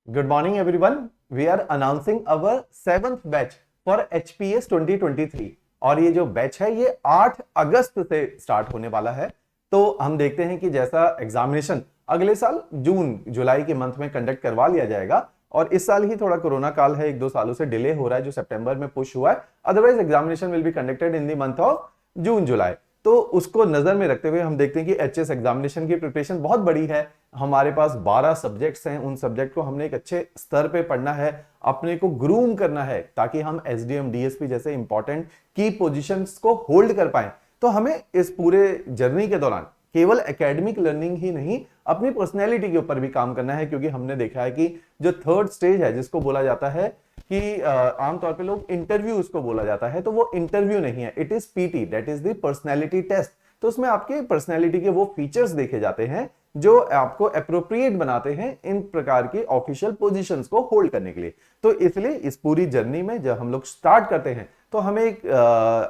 Good morning, everyone. We are announcing our 7th batch for HPS 2023 और ये जो batch है ये 8 अगस्त से स्टार्ट होने वाला है। तो हम देखते हैं कि जैसा एग्जामिनेशन अगले साल जून जुलाई के मंथ में कंडक्ट करवा लिया जाएगा और इस साल ही थोड़ा कोरोना काल है, 1-2 सालों से डिले हो रहा है जो सितंबर में पुश हुआ है। Otherwise examination will be conducted in the month of June July. तो उसको नजर में रखते हुए हम देखते हैं कि एचएस एग्जामिनेशन की प्रिपरेशन बहुत बड़ी है। हमारे पास 12 सब्जेक्ट्स हैं, उन सब्जेक्ट को हमने एक अच्छे स्तर पे पढ़ना है, अपने को ग्रूम करना है ताकि हम एसडीएम डीएसपी जैसे इंपॉर्टेंट की पोजीशंस को होल्ड कर पाए। तो हमें इस पूरे जर्नी के दौरान केवल एकेडमिक लर्निंग ही नहीं, अपनी पर्सनैलिटी के ऊपर भी काम करना है, क्योंकि हमने देखा है कि जो थर्ड स्टेज है जिसको बोला जाता है कि आमतौर पे लोग इंटरव्यू उसको बोला जाता है, तो वो इंटरव्यू नहीं है, it is PT, that is the personality test. तो उसमें आपके पर्सनैलिटी के वो फीचर्स देखे जाते हैं जो आपको अप्रोप्रिएट बनाते हैं इन प्रकार की ऑफिशियल पोजीशंस को होल्ड करने के लिए। तो इसलिए इस पूरी जर्नी में जब हम लोग स्टार्ट करते हैं तो हमें एक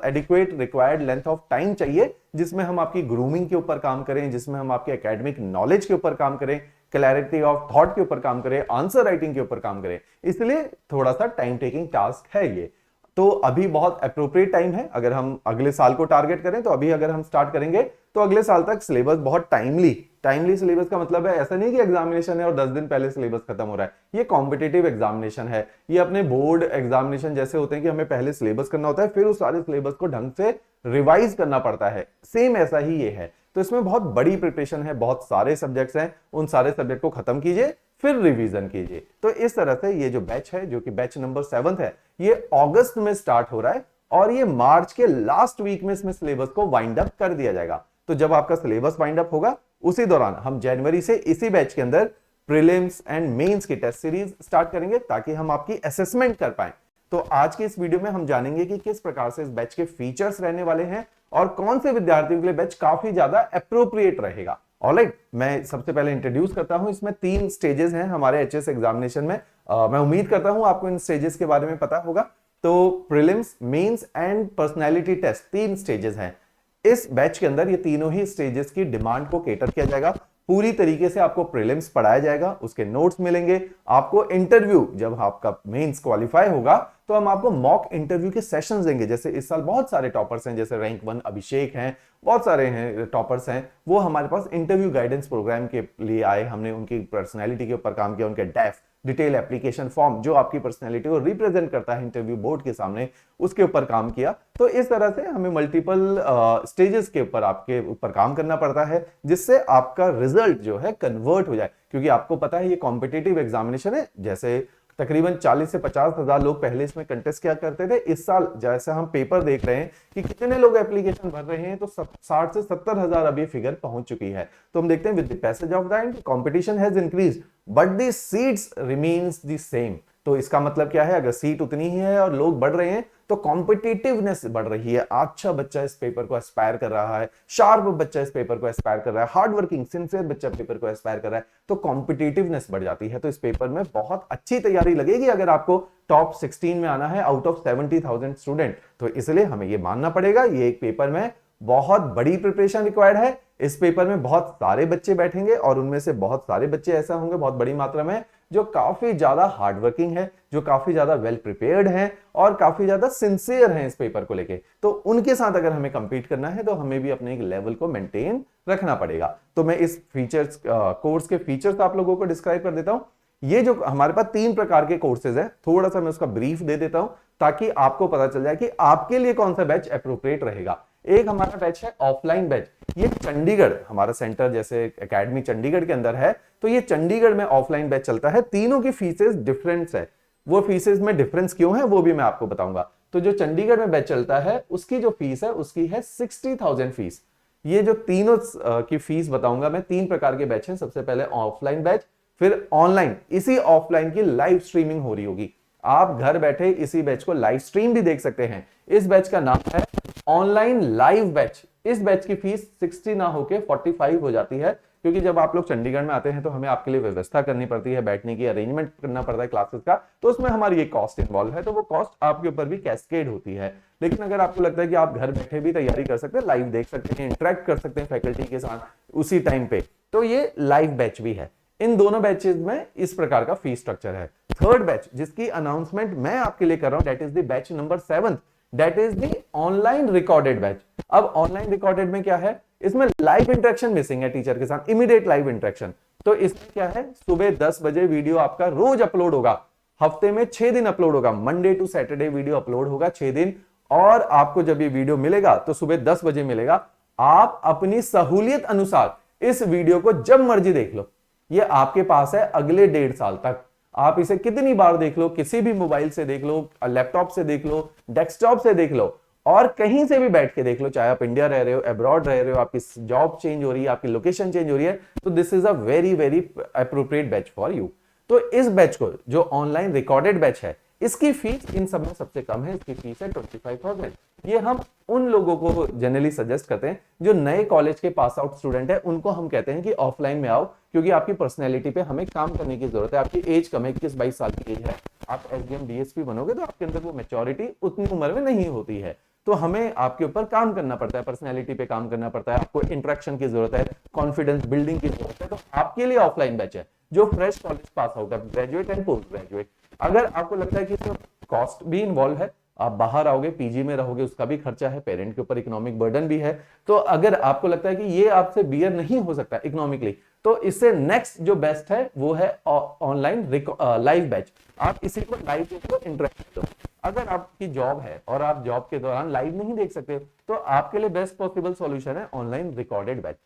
adequate required length of time चाहिए जिसमें हम आपकी ग्रूमिंग के ऊपर काम करें, जिसमें हम आपके एकेडमिक नॉलेज के ऊपर काम करें, क्लैरिटी ऑफ थॉट के ऊपर काम करें, आंसर राइटिंग के ऊपर काम करें। इसलिए थोड़ा सा टाइम टेकिंग टास्क है ये। तो अभी बहुत अप्रोप्रिएट टाइम है। अगर हम अगले साल को टारगेट करें तो अभी अगर हम स्टार्ट करेंगे तो अगले साल तक सिलेबस बहुत टाइमली सिलेबस का मतलब है ऐसा नहीं कि एग्जामिनेशन है और 10 दिन पहले सिलेबस खत्म हो रहा है। ये कॉम्पिटिटिव एग्जामिनेशन है, ये अपने बोर्ड एग्जामिनेशन जैसे होते हैं कि हमें पहले सिलेबस करना होता है, फिर उस सारे सिलेबस को ढंग से रिवाइज करना पड़ता है। सेम ऐसा ही ये है। तो इसमें बहुत बड़ी प्रिपरेशन है, बहुत सारे सब्जेक्ट्स हैं, उन सारे सब्जेक्ट को खत्म कीजिए फिर रिवीजन कीजिए। तो इस तरह से ये जो बैच है, जो कि बैच नंबर 7 है, ये अगस्त में स्टार्ट हो रहा है और ये मार्च के लास्ट वीक में इसमें सिलेबस को वाइंड अप कर दिया जाएगा। तो जब आपका सिलेबस वाइंड अप होगा उसी दौरान हम जनवरी से इसी बैच के अंदर प्रीलिम्स एंड मेंस की टेस्ट सीरीज स्टार्ट करेंगे ताकि हम आपकी असेसमेंट कर पाए। तो आज के इस वीडियो में हम जानेंगे कि किस प्रकार से इस बैच के फीचर्स रहने वाले हैं और कौन से विद्यार्थियों के लिए बैच काफी ज्यादा अप्रोप्रिएट रहेगा। ऑलराइट, मैं सबसे पहले इंट्रोड्यूस करता हूं। इसमें 3 स्टेजेस हैं हमारे एचएस एग्जामिनेशन में। मैं उम्मीद करता हूं आपको इन स्टेजेस के बारे में पता होगा। तो prelims, mains and personality test 3 stages हैं। इस बैच के अंदर ये तीनों ही स्टेजेस की डिमांड को केटर किया जाएगा। पूरी तरीके से आपको प्रीलिम्स पढ़ाया जाएगा, उसके नोट्स मिलेंगे। आपको इंटरव्यू, जब आपका मेंस क्वालिफाई होगा तो हम आपको मॉक इंटरव्यू के सेशंस देंगे। जैसे इस साल बहुत सारे टॉपर्स हैं, जैसे रैंक 1 अभिषेक हैं, बहुत सारे हैं टॉपर्स हैं, वो हमारे पास इंटरव्यू गाइडेंस प्रोग्राम के लिए आए। हमने उनकी पर्सनैलिटी के ऊपर काम किया, उनके डेफ डिटेल एप्लीकेशन फॉर्म जो आपकी पर्सनैलिटी को रिप्रेजेंट करता है इंटरव्यू बोर्ड के सामने, उसके ऊपर काम किया। तो इस तरह से हमें मल्टीपल स्टेजेस के ऊपर आपके ऊपर काम करना पड़ता है जिससे आपका रिजल्ट जो है कन्वर्ट हो जाए। क्योंकि आपको पता है ये कॉम्पिटिटिव एग्जामिनेशन है। जैसे तकरीबन 40 से 50 हजार लोग पहले इसमें कंटेस्ट किया करते थे। इस साल जैसे हम पेपर देख रहे हैं कि कितने लोग एप्लीकेशन भर रहे हैं, तो 60 से 70 हजार अभी फिगर पहुंच चुकी है। तो हम देखते हैं with the passage of time competition has increased but the seats remains the same. तो इसका मतलब क्या है, अगर सीट उतनी ही है और लोग बढ़ रहे हैं तो कॉम्पिटिटिवनेस बढ़ रही है। अच्छा बच्चा इस पेपर को एस्पायर कर रहा है, शार्प बच्चा इस पेपर को एस्पायर कर रहा है, हार्ड वर्किंग सिंसियर बच्चा पेपर को एस्पायर कर रहा है, तो कॉम्पिटिटिवनेस बढ़ जाती है। तो इस पेपर में बहुत अच्छी तैयारी लगेगी अगर आपको टॉप 16 में आना है आउट ऑफ 70,000 स्टूडेंट। तो इसलिए हमें ये मानना पड़ेगा ये एक पेपर में बहुत बड़ी प्रिपरेशन रिक्वायर्ड है। इस पेपर में बहुत सारे बच्चे बैठेंगे और उनमें से बहुत सारे बच्चे ऐसा होंगे बहुत बड़ी मात्रा में जो काफी ज्यादा हार्ड वर्किंग है, जो काफी ज्यादा वेल प्रिपेयर्ड हैं और काफी ज्यादा सिंसियर हैं इस पेपर को लेके। तो उनके साथ अगर हमें कंपीट करना है तो हमें भी अपने एक लेवल को मेंटेन रखना पड़ेगा। तो मैं इस फीचर्स कोर्स के फीचर्स आप लोगों को डिस्क्राइब कर देता हूं। ये जो हमारे पास 3 प्रकार के कोर्सेज है, थोड़ा सा मैं उसका ब्रीफ दे देता हूं ताकि आपको पता चल जाए कि आपके लिए कौन सा बैच अप्रोप्रिएट रहेगा। एक हमारा बैच है ऑफलाइन बैच। ये चंडीगढ़ हमारा सेंटर जैसे एकेडमी चंडीगढ़ के अंदर है, तो ये चंडीगढ़ में ऑफलाइन बैच चलता है। तीनों की फीसेस डिफरेंट है। वो फीसेस में डिफरेंस क्यों है वो भी मैं आपको बताऊंगा। तो जो चंडीगढ़ में बैच चलता है उसकी जो फीस है उसकी है 60,000 फीस। ये जो तीनों की फीस बताऊंगा मैं, 3 प्रकार के बैच हैं। सबसे पहले ऑफलाइन बैच, फिर ऑनलाइन। इसी ऑफलाइन की लाइव स्ट्रीमिंग हो रही होगी, आप घर बैठे इसी बैच को लाइव स्ट्रीम भी देख सकते हैं। इस बैच का नाम है ऑनलाइन लाइव बैच। इस बैच की फीस 60 ना होके 45 हो जाती है, क्योंकि जब आप लोग चंडीगढ़ में आते हैं तो हमें आपके लिए व्यवस्था करनी पड़ती है, बैठने की अरेंजमेंट करना पड़ता है क्लासेस का, तो उसमें हमारी ये कॉस्ट इन्वॉल्व है। तो वो कॉस्ट आपके ऊपर भी कैस्केड होती है। लेकिन अगर आपको लगता है कि आप घर बैठे भी तैयारी कर सकते हैं, लाइव देख सकते हैं, इंटरेक्ट कर सकते हैं फैकल्टी के साथ उसी टाइम पे, तो ये लाइव बैच भी है। इन दोनों बैचेस में इस प्रकार का फीस स्ट्रक्चर है। थर्ड बैच जिसकी अनाउंसमेंट मैं आपके लिए कर रहा हूं, that is the batch number 7, that is the online recorded batch. अब ऑनलाइन रिकॉर्डेड में क्या है, इसमें लाइव इंटरेक्शन मिसिंग है टीचर के साथ, इमीडिएट लाइव इंटरेक्शन। तो इसमें क्या है, सुबह 10 बजे वीडियो आपका रोज अपलोड होगा, हफ्ते में 6 दिन अपलोड होगा, Monday to Saturday video upload होगा 6 दिन। और आपको जब ये वीडियो मिलेगा तो सुबह 10 बजे मिलेगा। आप अपनी सहूलियत अनुसार इस वीडियो को जब मर्जी देख लो, ये आपके पास है अगले 1.5 साल तक। आप इसे कितनी बार देख लो, किसी भी मोबाइल से देख लो, लैपटॉप से देख लो, डेस्कटॉप से देख लो, और कहीं से भी बैठ के देख लो, चाहे आप इंडिया रह रहे हो, अब्रॉड रह रहे हो, आपकी जॉब चेंज हो रही है, आपकी लोकेशन चेंज हो रही है, तो this is a very very appropriate batch for you. तो इस बैच को, जो ऑनलाइन रिकॉर्डेड बैच है, इसकी फीस इन सब में सबसे कम है, इसकी फीस है 25,000। ये हम उन लोगों को जनरली सजेस्ट करते हैं जो नए कॉलेज के पास आउट स्टूडेंट है, उनको हम कहते हैं कि ऑफलाइन में आओ, क्योंकि आपकी पर्सनैलिटी पे हमें काम करने की जरूरत है। आपकी एज कम है, 21-22 साल की एज है, आप एसडीएम डीएसपी बनोगे तो आपके अंदर वो मैच्योरिटी उतनी उम्र में नहीं होती है, तो हमें आपके ऊपर काम करना पड़ता है, पर्सनैलिटी पे काम करना पड़ता है, आपको इंटरेक्शन की जरूरत है, कॉन्फिडेंस बिल्डिंग की जरूरत है। तो आपके लिए ऑफलाइन बैच है, जो फ्रेश कॉलेज पास आउट है, ग्रेजुएट एंड पोस्ट ग्रेजुएट। अगर आपको लगता है कि इसमें कॉस्ट भी इन्वॉल्व है, आप बाहर आओगे, पीजी में रहोगे, उसका भी खर्चा है, पेरेंट के ऊपर इकोनॉमिक बर्डन भी है, तो अगर आपको लगता है कि ये आपसे बियर नहीं हो सकता इकोनॉमिकली, तो इससे नेक्स्ट जो बेस्ट है वो है ऑनलाइन लाइव बैच। आप इसी को लाइव देखो, इंटरेक्ट दो। अगर आपकी जॉब है और आप जॉब के दौरान लाइव नहीं देख सकते, तो आपके लिए बेस्ट पॉसिबल सॉल्यूशन है ऑनलाइन रिकॉर्डेड बैच।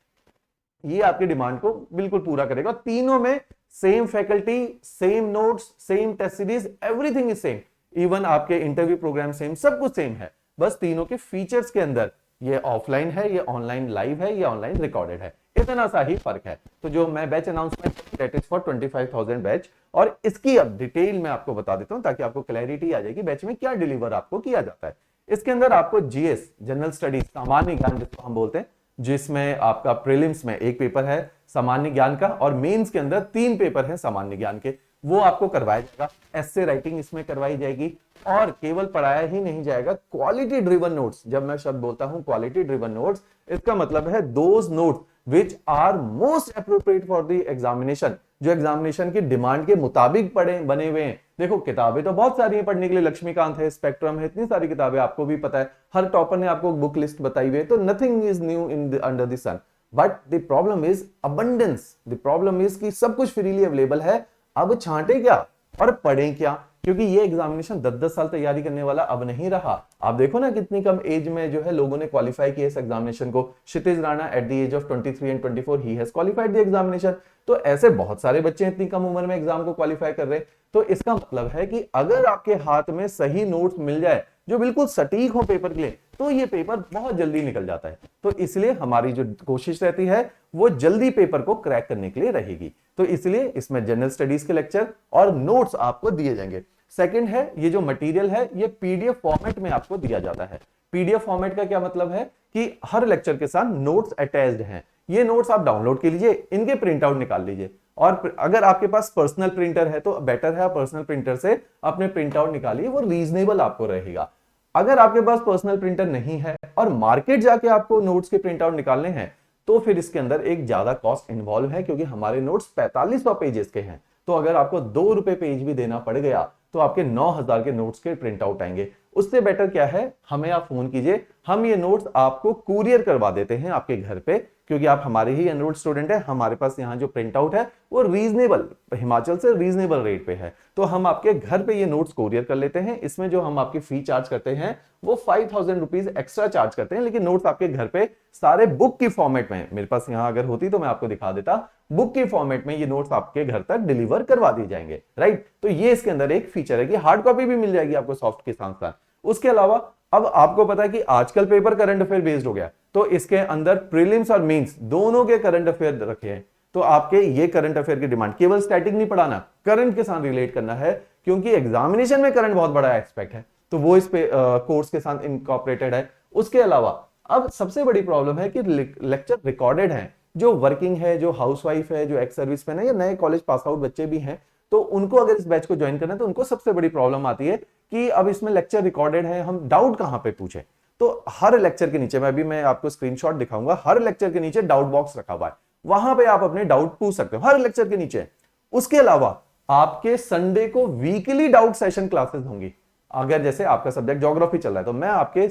ये आपकी डिमांड को बिल्कुल पूरा करेगा। तीनों में same faculty, same notes, same test series, everything is same, even आपके इंटरव्यू प्रोग्राम सेम, सब कुछ सेम है। बस तीनों के फीचर्स के अंदर ये ऑफलाइन है, ये ऑनलाइन लाइव है, ये ऑनलाइन रिकॉर्डेड है, इतना सा ही फर्क है। तो जो मैं batch announcement, that is for 25,000 batch, और इसकी अब डिटेल में आपको बता देता हूं ताकि आपको क्लैरिटी आ जाएगी बैच में क्या डिलीवर आपको किया जाता है। इसके अंदर आपको जीएस, जनरल स्टडीज, सामान्य ज्ञान जिसको हम बोलते हैं, जिसमें आपका प्रीलिम्स में एक पेपर है सामान्य ज्ञान का, और मेंस के अंदर 3 पेपर हैं सामान्य ज्ञान के, वो आपको करवाया जाएगा। एस्से राइटिंग इसमें करवाई जाएगी, और केवल पढ़ाया ही नहीं जाएगा, क्वालिटी ड्रिवन नोट्स। जब मैं शब्द बोलता हूं क्वालिटी ड्रिवन नोट्स, इसका मतलब है those notes which are most appropriate for the examination, जो एग्जामिनेशन की डिमांड के मुताबिक बने हुए हैं। देखो किताबें तो बहुत सारी हैं पढ़ने के लिए, लक्ष्मीकांत है, स्पेक्ट्रम है, इतनी सारी किताबें, आपको भी पता है, हर टॉपर ने आपको बुक लिस्ट बताई हुई है, तो nothing is new in under the sun. But the problem is abundance, the problem is कि सब कुछ फ्रीली अवेलेबल है, अब छांटे क्या और पढ़ें क्या, क्योंकि ये एग्जामिनेशन 10-10 साल तैयारी करने वाला अब नहीं रहा। आप देखो ना कितनी कम एज में जो है लोगों ने क्वालिफाई किया इस एग्जामिनेशन को। Kshitij Rana at the age of 23 and 24 he has qualified the examination. तो ऐसे बहुत सारे बच्चे इतनी कम उम्र में एग्जाम को क्वालिफाई कर रहे हैं। तो इसका मतलब है कि अगर आपके हाथ में सही नोट्स मिल जाए जो बिल्कुल सटीक हो पेपर के लिए, तो ये पेपर बहुत जल्दी निकल जाता है। तो इसलिए हमारी जो कोशिश रहती है वो जल्दी पेपर को क्रैक करने के लिए रहेगी। तो इसलिए इसमें जनरल स्टडीज के लेक्चर और नोट्स आपको दिए जाएंगे। सेकंड है, ये जो मटेरियल है ये पीडीएफ फॉर्मेट में आपको दिया जाता है। पीडीएफ फॉर्मेट का क्या मतलब है कि हर लेक्चर के साथ नोट्स अटैच्ड हैं। ये नोट्स आप डाउनलोड कर लीजिए, इनके प्रिंट आउट निकाल लीजिए, और अगर आपके पास पर्सनल प्रिंटर है तो बेटर है, पर्सनल प्रिंटर से अपने प्रिंट आउट निकालिए, वो रीजनेबल आपको रहेगा। अगर आपके पास पर्सनल प्रिंटर नहीं है और मार्केट जाके आपको नोट्स के प्रिंट आउट निकालने हैं, तो फिर इसके अंदर एक ज्यादा कॉस्ट इन्वॉल्व है, क्योंकि हमारे नोट्स 4500 पेजेस के हैं। तो अगर आपको 2 रुपए पेज भी देना पड़ गया तो आपके 9000 के नोट्स के प्रिंट आउट आएंगे। उससे बेटर क्या है, हमें आप फोन कीजिए, हम ये नोट्स आपको कुरियर करवा देते हैं आपके घर पे, क्योंकि आप हमारे ही एनरोल्ड स्टूडेंट है। हमारे पास यहाँ जो प्रिंट आउट है वो रीजनेबल, हिमाचल से रीजनेबल रेट पे है, तो हम आपके घर पे ये नोट्स कुरियर कर लेते हैं। इसमें जो हम आपकी फी चार्ज करते हैं वो 5000 रुपीज एक्स्ट्रा चार्ज करते हैं, लेकिन नोट्स आपके घर पे सारे बुक की फॉर्मेट में, मेरे पास यहाँ अगर होती तो मैं आपको दिखा देता, बुक के फॉर्मेट में ये नोट्स आपके घर तक डिलीवर करवा दिए जाएंगे। राइट, तो ये इसके अंदर एक फीचर है कि हार्ड कॉपी भी मिल जाएगी आपको सॉफ्ट के साथ साथ। उसके अलावा अब आपको पता है कि आजकल पेपर करंट अफेयर बेस्ड हो गया, तो इसके अंदर प्रीलिम्स और मेंस दोनों के करंट अफेयर रखे हैं। तो आपके ये करंट अफेयर की डिमांड, केवल स्टैटिक नहीं पढ़ाना, करंट के साथ रिलेट करना है, क्योंकि एग्जामिनेशन में करंट बहुत बड़ा एस्पेक्ट है, तो वो इस पे कोर्स के साथ इनकॉर्पोरेटेड है। उसके अलावा अब सबसे बड़ी प्रॉब्लम है कि लेक्चर रिकॉर्डेड है, जो वर्किंग है, जो हाउसवाइफ है, जो एक्स सर्विस मैन है, या नए कॉलेज पास आउट बच्चे भी हैं, तो उनको अगर इस बैच को ज्वाइन करना है तो उनको सबसे बड़ी प्रॉब्लम आती है कि अब इसमें लेक्चर रिकॉर्डेड है, हम डाउट कहां पे पूछे। तो हर लेक्चर के नीचे, मैं आपको स्क्रीनशॉट दिखाऊंगा, हर लेक्चर के नीचे डाउट बॉक्स रखा हुआ है, वहां पे आप अपने डाउट पूछ सकते हो हर लेक्चर के नीचे। उसके अलावा आपके संडे को वीकली डाउट सेशन क्लासेस होंगी। अगर जैसे आपका सब्जेक्ट ज्योग्राफी चल रहा है तो मैं आपके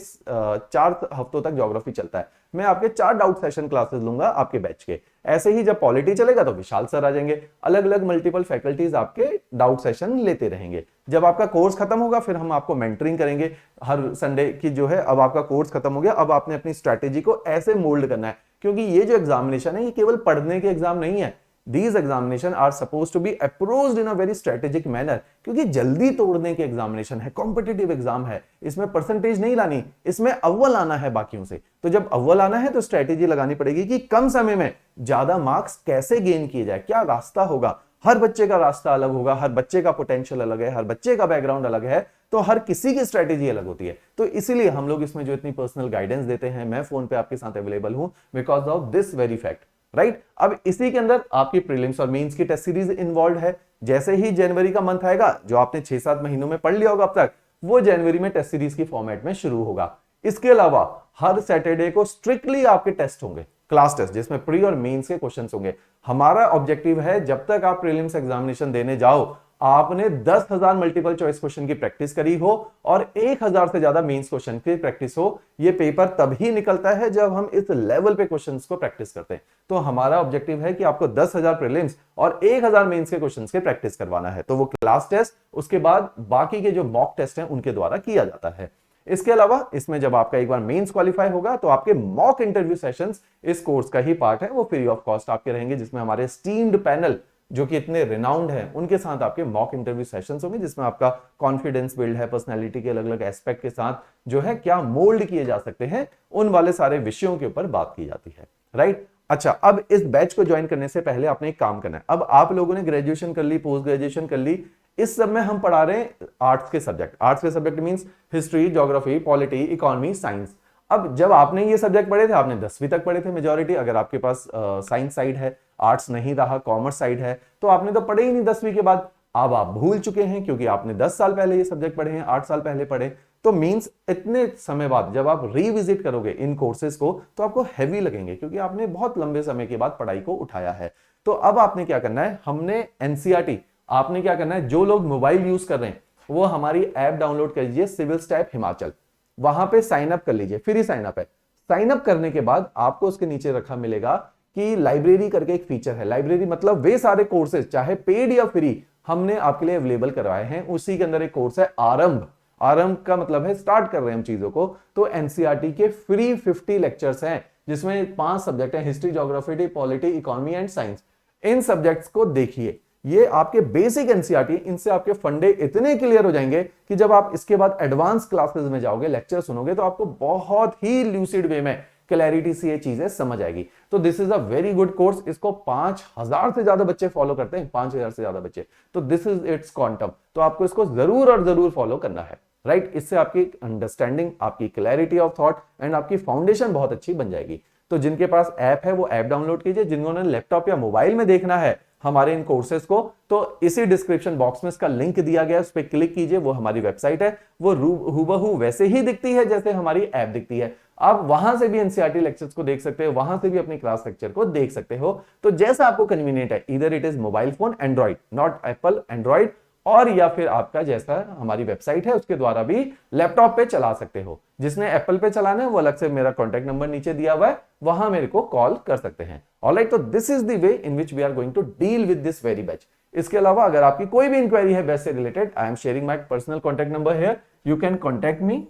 4 हफ्तों तक ज्योग्राफी चलता है, मैं आपके 4 डाउट सेशन क्लासेस लूंगा आपके बैच के। ऐसे ही जब पॉलिटी चलेगा तो विशाल सर आ जाएंगे, अलग अलग मल्टीपल फैकल्टीज आपके डाउट सेशन लेते रहेंगे। जब आपका कोर्स खत्म होगा फिर हम आपको मेंटरिंग करेंगे हर संडे की जो है। अब आपका कोर्स खत्म हो गया, अब आपने अपनी स्ट्रैटेजी को ऐसे मोल्ड करना है, क्योंकि ये जो एग्जामिनेशन है ये केवल पढ़ने के एग्जाम नहीं है। These examination are supposed to be approached in a very strategic manner, क्योंकि जल्दी तोड़ने के एग्जामिनेशन है, कॉम्पिटिटिव एग्जाम है, इसमें परसेंटेज नहीं लानी, इसमें अव्वल आना है बाकियों से। तो जब अव्वल आना है तो स्ट्रेटेजी लगानी पड़ेगी कि कम समय में ज्यादा मार्क्स कैसे गेन किए जाए, क्या रास्ता होगा। हर बच्चे का रास्ता अलग होगा, हर बच्चे का पोटेंशियल अलग है, हर बच्चे का बैकग्राउंड अलग है, तो हर किसी की स्ट्रेटेजी अलग होती है। तो इसीलिए हम लोग इसमें जो इतनी पर्सनल गाइडेंस देते हैं, मैं फोन पे आपके साथ अवेलेबल हूं because of this very fact, right. अब इसी के अंदर आपकी प्रीलिम्स और मेंस की टेस्ट सीरीज इन्वॉल्व है। जैसे ही जनवरी का मंथ आएगा, जो आपने 6-7 महीनों में पढ़ लिया होगा अब तक, वो जनवरी में टेस्ट सीरीज की फॉर्मेट में शुरू होगा। इसके अलावा हर सैटरडे को स्ट्रिक्टली आपके टेस्ट होंगे, क्लास टेस्ट, जिसमें प्री और मेंस के क्वेश्चंस होंगे। हमारा ऑब्जेक्टिव है जब तक आप प्रीलिम्स एग्जामिनेशन देने जाओ आपने 10,000 मल्टीपल चॉइस क्वेश्चन की प्रैक्टिस करी हो और 1,000 से ज्यादा मेंस क्वेश्चन की प्रैक्टिस हो। ये पेपर तभी निकलता है जब हम इस लेवल पे क्वेश्चंस को प्रैक्टिस करते हैं। तो हमारा ऑब्जेक्टिव है कि आपको 10,000 प्रीलिम्स और 1,000 मेंस के क्वेश्चंस के प्रैक्टिस करवाना है। तो वो क्लास टेस्ट, उसके बाद बाकी के जो मॉक टेस्ट हैं उनके द्वारा किया जाता है। इसके अलावा इसमें जब आपका एक बार मेंस क्वालिफाई होगा तो आपके मॉक इंटरव्यू सेशंस इस कोर्स का ही पार्ट है, वो फ्री ऑफ कॉस्ट आपके रहेंगे, जिसमें हमारे स्टीम्ड पैनल जो कि इतने रिनाउंड हैं उनके साथ आपके मॉक इंटरव्यू सेशंस होंगे, जिसमें आपका कॉन्फिडेंस बिल्ड है, पर्सनालिटी के अलग अलग एस्पेक्ट के साथ जो है क्या मोल्ड किए जा सकते हैं, उन वाले सारे विषयों के ऊपर बात की जाती है, राइट। अच्छा, अब इस बैच को ज्वाइन करने से पहले आपने एक काम करना है। अब आप लोगों ने ग्रेजुएशन कर ली, पोस्ट ग्रेजुएशन कर ली, इस सब में हम पढ़ा रहे हैं आर्ट्स के सब्जेक्ट। आर्ट्स के subject means history, geography, polity, economy, science. अब जब आपने ये सब्जेक्ट पढ़े थे, आपने 10वीं तक पढ़े थे मेजॉरिटी, अगर आपके पास साइंस साइड है, आर्ट्स नहीं रहा, कॉमर्स साइड है, तो आपने तो पढ़े ही नहीं 10वीं के बाद। अब आप भूल चुके हैं क्योंकि आपने 10 साल पहले ये सब्जेक्ट पढ़े हैं, 8 साल पहले पढ़े। तो मींस इतने समय बाद जब आप रिविजिट करोगे इन कोर्सेज को तो आपको हैवी लगेंगे, क्योंकि आपने बहुत लंबे समय के बाद पढ़ाई को उठाया है। तो अब आपने क्या करना है, हमने एनसीईआरटी, आपने क्या करना है, जो लोग मोबाइल यूज कर रहे हैं वो हमारी ऐप डाउनलोड कर लीजिए, सिविल स्टैप हिमाचल, वहां पे साइन अप कर लीजिए, फ्री साइन अप है। साइन अप करने के बाद आपको उसके नीचे रखा मिलेगा कि लाइब्रेरी करके एक फीचर है। लाइब्रेरी मतलब वे सारे कोर्सेज चाहे पेड या फ्री हमने आपके लिए अवेलेबल करवाए हैं। उसी के अंदर एक कोर्स है आरंभ। आरंभ का मतलब है स्टार्ट कर रहे हैं हम चीजों को। तो एनसीईआरटी के फ्री 50 लेक्चर्स हैं, जिसमें 5 सब्जेक्ट हैं, history, geography, polity, economy and science. In subjects को देखिए, ये आपके बेसिक एनसीईआरटी, इनसे आपके फंडे इतने क्लियर हो जाएंगे कि जब आप इसके बाद एडवांस क्लासेस में जाओगे, लेक्चर सुनोगे, तो आपको बहुत ही ल्यूसिड वे में क्लैरिटी से ये चीजें समझ आएगी। तो this is a very good course. इसको 5,000 से ज्यादा बच्चे फॉलो करते हैं, 5,000 से ज्यादा बच्चे। तो दिस इज इट्स क्वांटम। तो आपको इसको जरूर और जरूर फॉलो करना है, राइट। इससे आपकी अंडरस्टैंडिंग, आपकी क्लैरिटी ऑफ थॉट एंड आपकी फाउंडेशन बहुत अच्छी बन जाएगी। तो जिनके पास ऐप है वो ऐप डाउनलोड कीजिए, जिन्होंने लैपटॉप या मोबाइल में देखना है हमारे इन कोर्सेज को, तो इसी डिस्क्रिप्शन बॉक्स में इसका लिंक दिया गया है, उस पर क्लिक कीजिए। वो हमारी वेबसाइट है, वो हूबहू वैसे ही दिखती है जैसे हमारी ऐप दिखती है। आप वहां से भी एनसीईआरटी लेक्चर्स को देख सकते हो, वहां से भी अपनी क्लास लेक्चर को देख सकते हो। तो जैसा आपको कन्वीनियंट है, इधर it is mobile phone, Android, not Apple, Android, और या फिर आपका जैसा हमारी वेबसाइट है उसके द्वारा भी लैपटॉप पे चला सकते हो। जिसने एप्पल पे चलाना है वो अलग से मेरा कॉन्टैक्ट नंबर नीचे दिया हुआ है, वहां मेरे को कॉल कर सकते हैं। ऑलराइट, तो this is the way in which we are going to deal with this very batch. इसके अलावा अगर आपकी कोई भी इंक्वायरी है बैच से related, I am sharing my personal contact number here, you can contact me,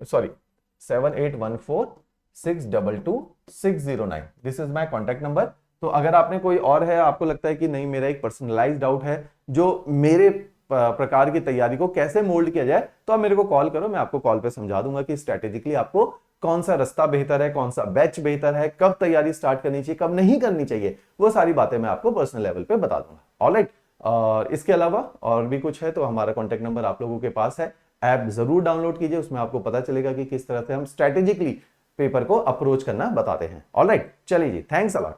sorry 7814622609, this is my contact number. तो अगर आपने कोई और है, आपको लगता है कि नहीं मेरा एक पर्सनलाइज्ड डाउट है जो मेरे प्रकार की तैयारी को कैसे मोल्ड किया जाए, तो आप मेरे को कॉल करो, मैं आपको कॉल पे समझा दूंगा कि स्ट्रेटेजिकली आपको कौन सा रास्ता बेहतर है, कौन सा बैच बेहतर है, कब तैयारी स्टार्ट करनी चाहिए, कब नहीं करनी चाहिए, वो सारी बातें मैं आपको पर्सनल लेवल पे बता दूंगा। ऑलराइट, और इसके अलावा और भी कुछ है तो हमारा कॉन्टैक्ट नंबर आप लोगों के पास है, ऐप जरूर डाउनलोड कीजिए, उसमें आपको पता चलेगा कि किस तरह से हम स्ट्रेटेजिकली पेपर को अप्रोच करना बताते हैं। ऑलराइट, चलिए जी, थैंक्स अ लॉट।